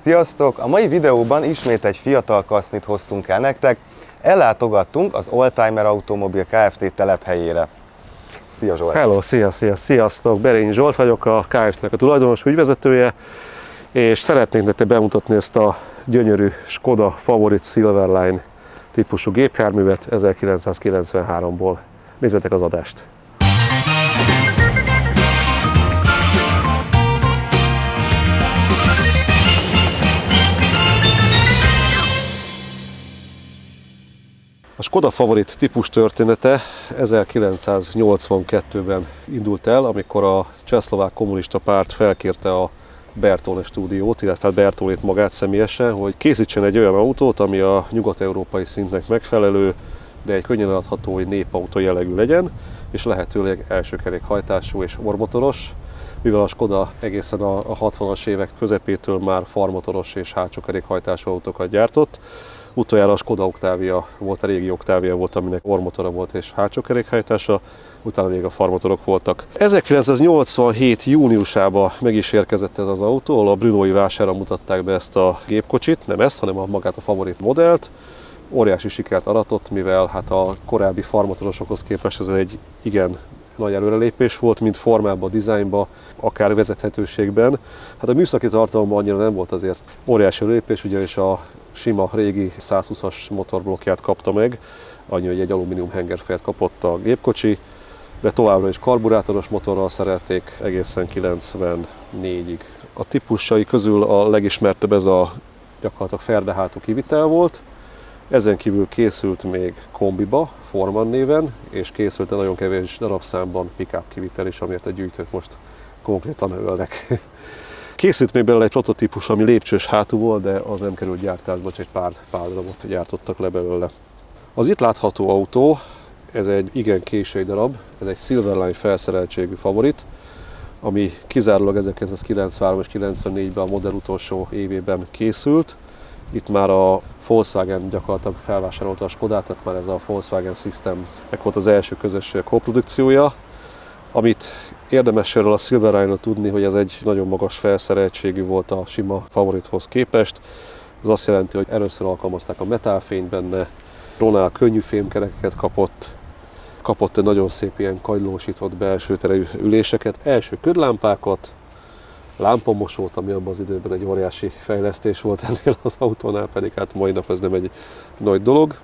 Sziasztok! A mai videóban ismét egy fiatal kasznit hoztunk el nektek. Ellátogattunk az Oldtimer Automobil Kft. Telephelyére. Szia Zsolt! Hello, sziasztok! Berényi Zsolt vagyok, a Kft.-nek a tulajdonos ügyvezetője, és szeretnénk nektek bemutatni ezt a gyönyörű Skoda Favorit Silverline típusú gépjárművet 1993-ból. Nézzetek az adást! A Skoda Favorit típus története 1982-ben indult el, amikor a Csehszlovák Kommunista Párt felkérte a Bertone stúdiót, illetve Bertonét magát személyesen, hogy készítsen egy olyan autót, ami a nyugat-európai szintnek megfelelő, de egy könnyen eladható, hogy népautó jellegű legyen, és lehetőleg elsőkerékhajtású és ormotoros, mivel a Skoda egészen a 60-as évek közepétől már farmotoros és hátsókerékhajtású autókat gyártott. Utoljára a Skoda Octavia volt, a régi Octavia volt, aminek ormotora volt és hátsókerékhajtása, utána még a farmotorok voltak. 1987. júniusában meg is érkezett ez az autó, ahol a brünói vásáron mutatták be ezt a gépkocsit, nem ezt, hanem magát a Favorit modellt. Óriási sikert aratott, mivel hát a korábbi farmotorosokhoz képest ez egy igen nagy előrelépés volt, mind formában, dizájnban, akár vezethetőségben. Hát a műszaki tartalomban annyira nem volt azért óriási előrelépés, ugyanis a sima régi 120-as motorblokkját kapta meg, annyi, hogy egy alumínium hengerfelt kapott a gépkocsi, de továbbra is karburátoros motorral szerelték egészen 94-ig. A típusai közül a legismertebb ez a gyakorlatilag ferdehátú kivitel volt, ezen kívül készült még kombiba, Forman néven, és készült egy nagyon kevés darabszámban pick-up kivitel is, amiért a gyűjtők most konkrétan ölnek. Készült még belőle egy prototípus, ami lépcsős hátú volt, de az nem került gyártásba, csak egy pár darabot gyártottak le belőle. Az itt látható autó, ez egy igen késői darab, ez egy Silverline felszereltségű Favorit, ami kizárólag 1993 és 94-ben a modell utolsó évében készült. Itt már a Volkswagen gyakorlatilag felvásárolta a Skodát, tehát már ez a Volkswagen System volt az első közös koprodukciója. Amit érdemes erről a Silverline-ról tudni, hogy ez egy nagyon magas felszereltségű volt a sima Favorithoz képest. Ez azt jelenti, hogy először alkalmazták a metálfényt benne, Ronald könnyű fémkerekeket kapott egy nagyon szép ilyen kagylósított belső terejű üléseket, első ködlámpákat, lámpamosót, ami abban az időben egy óriási fejlesztés volt ennél az autónál, pedig hát mai nap ez nem egy nagy dolog.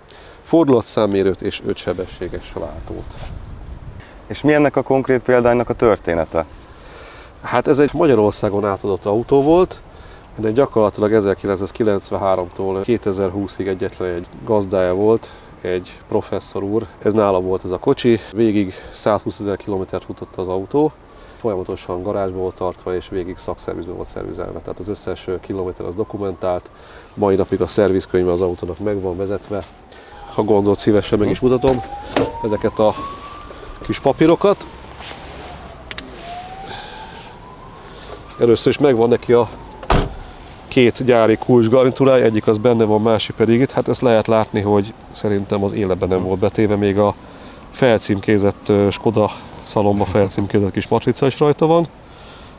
Fordulatszámmérőt és 5 sebességes váltót. És mi ennek a konkrét példánynak a története? Hát ez egy Magyarországon átadott autó volt, ennek gyakorlatilag 1993-tól 2020-ig egyetlen egy gazdája volt, egy professzor úr. Ez nála volt ez a kocsi, végig 120 000 kilométert futott az autó, folyamatosan garázsba volt tartva, és végig szakszervizbe volt szervizelve. Tehát az összes kilométer az dokumentált, mai napig a szervizkönyve az autónak meg van vezetve. Ha gondolt, szívesen meg is mutatom ezeket a kis papírokat. Először is megvan neki a két gyári kulcsgarnitúrája, egyik az benne van, másik pedig itt. Hát ezt lehet látni, hogy szerintem az életben nem volt betéve, még a felcímkézett Skoda szalomba felcímkézett kis matrica is rajta van.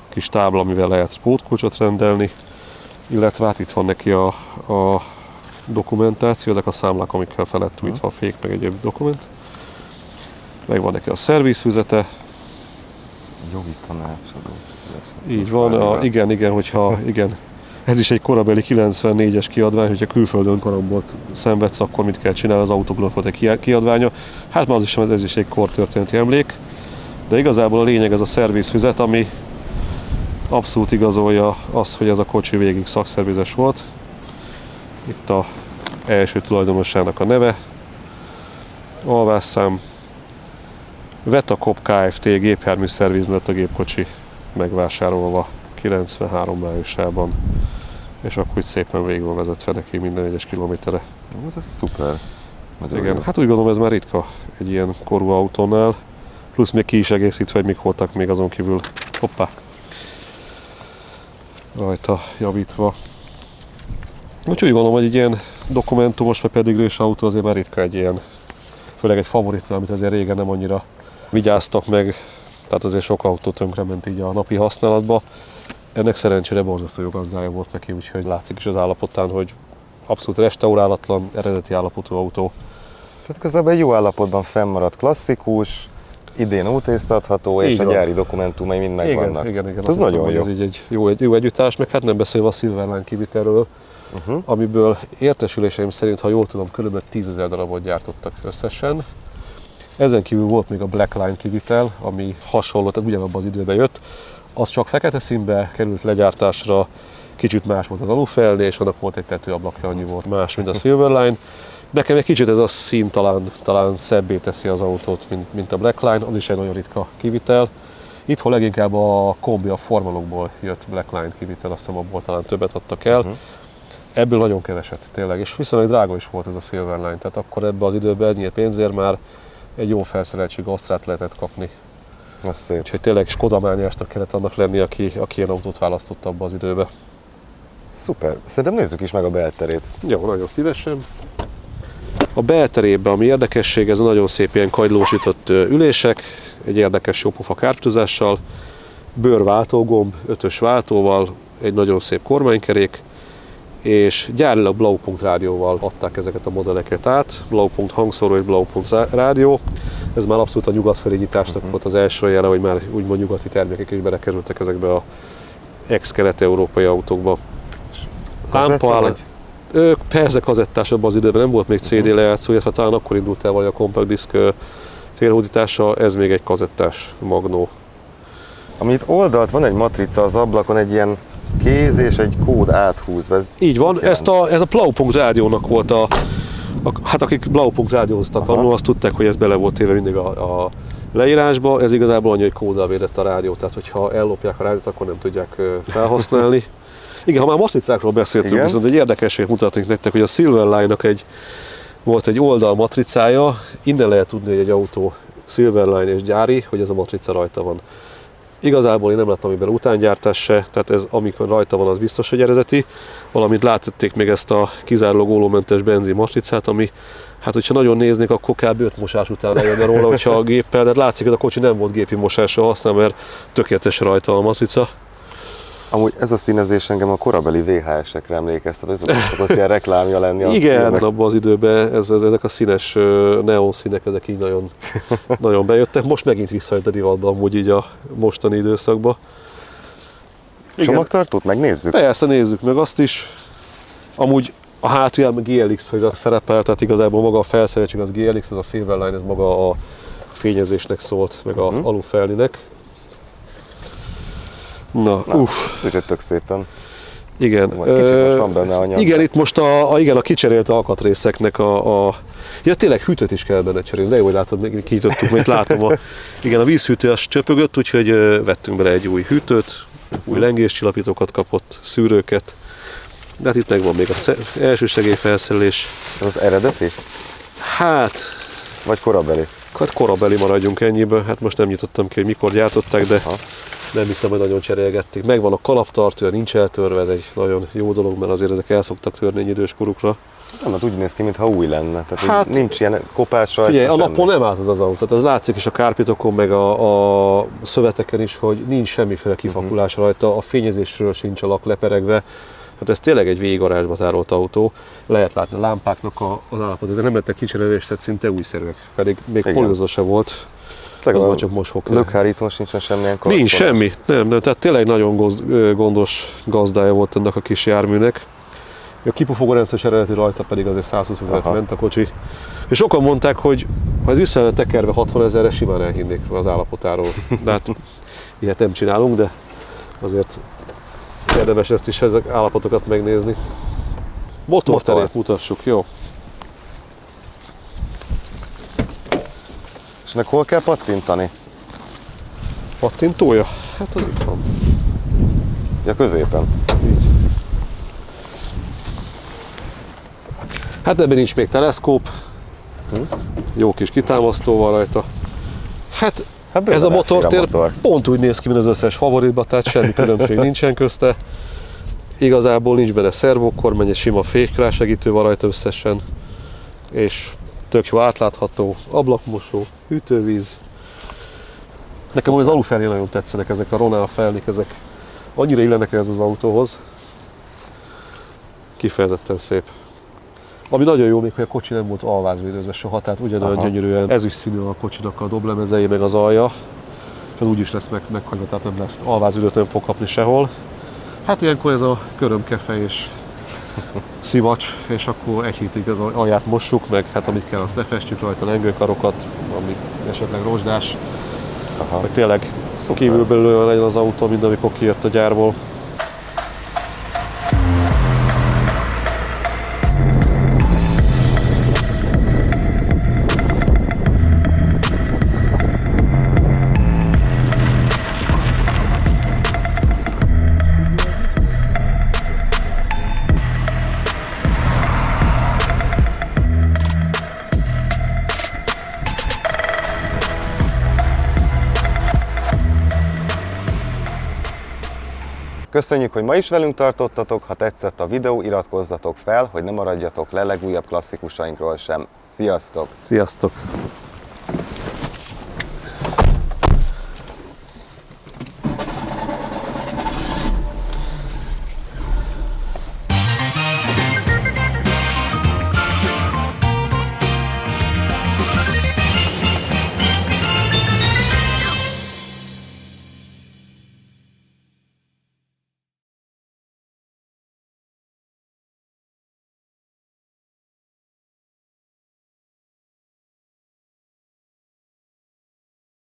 Kis tábla, amivel lehet pótkulcsot rendelni, illetve hát itt van neki a dokumentáció, ezek a számlák, amikkel felett újítva a fék, meg egyéb dokument. Megvan neki a szervizfüzete. Jogi tanácsadó. Így van, igen. Ez is egy korabeli 94-es kiadvány, hogyha külföldön karambolt szenvedsz, akkor mit kell csinálni, az autóknak volt egy kiadványa. Hát már ez is egy kortörténeti emlék. De igazából a lényeg ez a szervizfüzet, ami abszolút igazolja azt, hogy ez a kocsi végig szakszervizes volt. Itt az első tulajdonosának a neve, alvásszám, Vetacop Kft. Gépjármű szerviz lett a gépkocsi megvásárolva 93 májusában, és akkor szépen végig van vezetve neki minden egyes kilométerre. Ez szuper. Igen, hát úgy gondolom ez már ritka egy ilyen korú autónál, plusz még ki is egészítve, hogy mik voltak még azon kívül, rajta javítva. Úgyhogy gondolom, hogy egy ilyen dokumentumos, vagy pedigrős autó azért már ritka egy ilyen, főleg egy Favoritnál, amit azért régen nem annyira vigyáztak meg, tehát azért sok autó tönkrement így a napi használatba. ennek szerencsére borzasztó jó gazdája volt neki, úgyhogy látszik is az állapotán, hogy abszolút restaurálatlan, eredeti állapotú autó. Tehát igazából egy jó állapotban fennmaradt klasszikus, idén útésztatható, és Így a van. gyári dokumentumai mind megvannak. Igen. Ez Azt nagyon hiszem, jó. hogy ez így egy jó együttárs, meg hát nem beszélve a Silverline kivitelről, amiből értesüléseim szerint, ha jól tudom, kb. 10 000 darabot gyártottak összesen. Ezen kívül volt még a Blackline kivitel, ami hasonló, tehát ugyanabban az időben jött. Az csak fekete színbe került legyártásra, kicsit más volt az alufeldé, és annak volt egy tetőablakja, annyi volt más, mint a Silverline. Nekem egy kicsit ez a szín talán szebbé teszi az autót, mint a Blackline, az is egy nagyon ritka kivitel. Itthon leginkább a kombi, a formalokból jött Blackline kivitel, azt hiszem abból talán többet adtak el. Ebből nagyon keveset, tényleg, és viszonylag drága is volt ez a Silverline, tehát akkor ebben az időben ennyi pénzért már egy jó felszereltségű Ausztrát lehetett kapni. Az szép. Úgyhogy tényleg Skoda mániásnak kellett annak lenni, aki ilyen autót választott abban az időben. Szuper. Szerintem nézzük is meg a belterét. Jó, nagyon szívesen. A belterében, ami érdekesség, ez a nagyon szép ilyen kagylósított ülések, egy érdekes jópofa kárpitozással, bőrváltógomb, 5-ös váltóval, egy nagyon szép kormánykerék, és gyárilag Blaupunkt rádióval adták ezeket a modelleket át, Blaupunkt hangszóró és Blaupunkt rádió. Ez már abszolút a nyugat felé nyitásnak volt az első jele, hogy már úgymond nyugati termékek is belekerültek ezekbe a ex-kelet-európai autókba. Lámpa, persze kazettás abban az időben, nem volt még CD lejátszó, illetve talán akkor indult el vagy a compact disk térhódítása, ez még egy kazettás magnó. Amit oldalt van egy matrica az ablakon, egy ilyen kéz és egy kód áthúzva. Így van, ez a Blaupunkt rádiónak volt hát akik Blaupunkt rádióztak annól, azt tudták, hogy ez bele volt téve mindig a leírásba, ez igazából annyi, hogy kóddal védett a rádió, tehát hogyha ellopják a rádiót, akkor nem tudják felhasználni. Igen, ha már matricákról beszéltünk, igen, viszont egy érdekesség mutatnék nektek, hogy a Silverline-nak volt egy oldal matricája, innen lehet tudni, hogy egy autó Silverline és gyári, hogy ez a matrica rajta van. Igazából én nem láttam miben utángyártás se, tehát ez amikor rajta van, az biztos, hogy eredeti. Valamint láthatték még ezt a kizárólag ólómentes benzin matricát, ami, hát hogyha nagyon néznék, akkor kb. 5 mosás után eljönne róla, hogyha a géppel, de látszik, hogy a kocsi nem volt gépi mosásra használ, mert tökéletes rajta a matrica. Amúgy ez a színezés engem a korabeli VHS-ekre emlékeztet, azok szokott ilyen reklámja lenni. Igen, abban az időben ezek a színes neon színek, ezek így nagyon, nagyon bejöttek. Most megint visszajött a divatba, amúgy így a mostani időszakban. Csomagtartót megnézzük? Persze, nézzük meg azt is. Amúgy a hátulján GLX felirat szerepel, tehát igazából maga a felszereltség az GLX, ez a Silverline, ez maga a fényezésnek szólt, meg a alufelninek. Na, Tök szépen. Igen. Kicsit most van benne anyag. Igen, itt most a kicserélt alkatrészeknek ja, tényleg hűtőt is kell benne cserélni, de jó, hogy látod, még kinyitottuk, még látom. Igen, a vízhűtő az csöpögött, úgyhogy vettünk bele egy új hűtőt, új lengéscsillapítókat kapott, szűrőket. De hát itt megvan még az első segélyfelszerelés. Ez az eredeti? Hát... Vagy korabeli? Hát korabeli, maradjunk ennyiből. Hát most nem nyitottam ki, hogy mikor gyártották, de nem hiszem, hogy nagyon cserélgették. Megvan a kalaptartója, nincs eltörve, ez egy nagyon jó dolog, mert azért ezek el szoktak törni egy idős korukra. Nem, hát úgy néz ki, mintha új lenne. Tehát hát, nincs ilyen kopás rajta. Figyelj, a napon nem állt az autó. Tehát ez látszik is a kárpitokon, meg a szöveteken is, hogy nincs semmiféle kifakulás rajta, a fényezésről sincs a lak leperegve. Hát ez tényleg egy végig garázsba tárolt autó. Lehet látni a lámpáknak az állapot, ezek nem lettek kicserélés, tehát szinte újszerűek. Pedig még polióza se volt. Az csak most fog lökhárítón sincsen semmilyen kapcsolat. Nincs semmi, nem, tehát tényleg nagyon gondos gazdája volt ennek a kis járműnek. A kipufogórendszer eredeti rajta pedig azért 120 000-et ment a kocsi. És sokan mondták, hogy ha ez vissza lenne tekerve 60 000-re, simán elhinnék az állapotáról. De hát ilyet nem csinálunk, de azért érdemes ezt is, ezek állapotokat megnézni. Motorterét mutassuk, jó? És ennek hol kell pattintani? Pattintója? Hát az itt van. Ja, középen. Így. Hát ebben nincs még teleszkóp. Jó kis kitámasztó van rajta. Hát ez a motortér pont úgy néz ki, mint az összes favoritban, tehát semmi különbség nincsen közte. Igazából nincs benne szervókormány, egy sima fékrásegítő van rajta összesen. És tök jó átlátható, ablakmosó, hűtővíz. Nekem az alufelé nagyon tetszenek ezek a Ronald felnik, ezek Annyira illenek ez az autóhoz. Kifejezetten szép. Ami nagyon jó még, hogy a kocsi nem volt alvázvédőzve soha, tehát ugyanolyan gyönyörűen ezüst színű a kocsinak a doblemezei, meg az alja. És az úgy is lesz meghagyva, tehát nem lesz alvázvédőt, nem fog kapni sehol. Hát ilyenkor ez a körömkefe és szivacs, és akkor egy hétig az alját mossuk, meg hát amit kell, azt lefestjük rajta, lengőkarokat, ami esetleg rozsdás. Hogy tényleg kívülbelül olyan legyen az autó, mint amikor kijött a gyárból. Köszönjük, hogy ma is velünk tartottatok, ha tetszett a videó, iratkozzatok fel, hogy ne maradjatok le legújabb klasszikusainkról sem. Sziasztok! Sziasztok!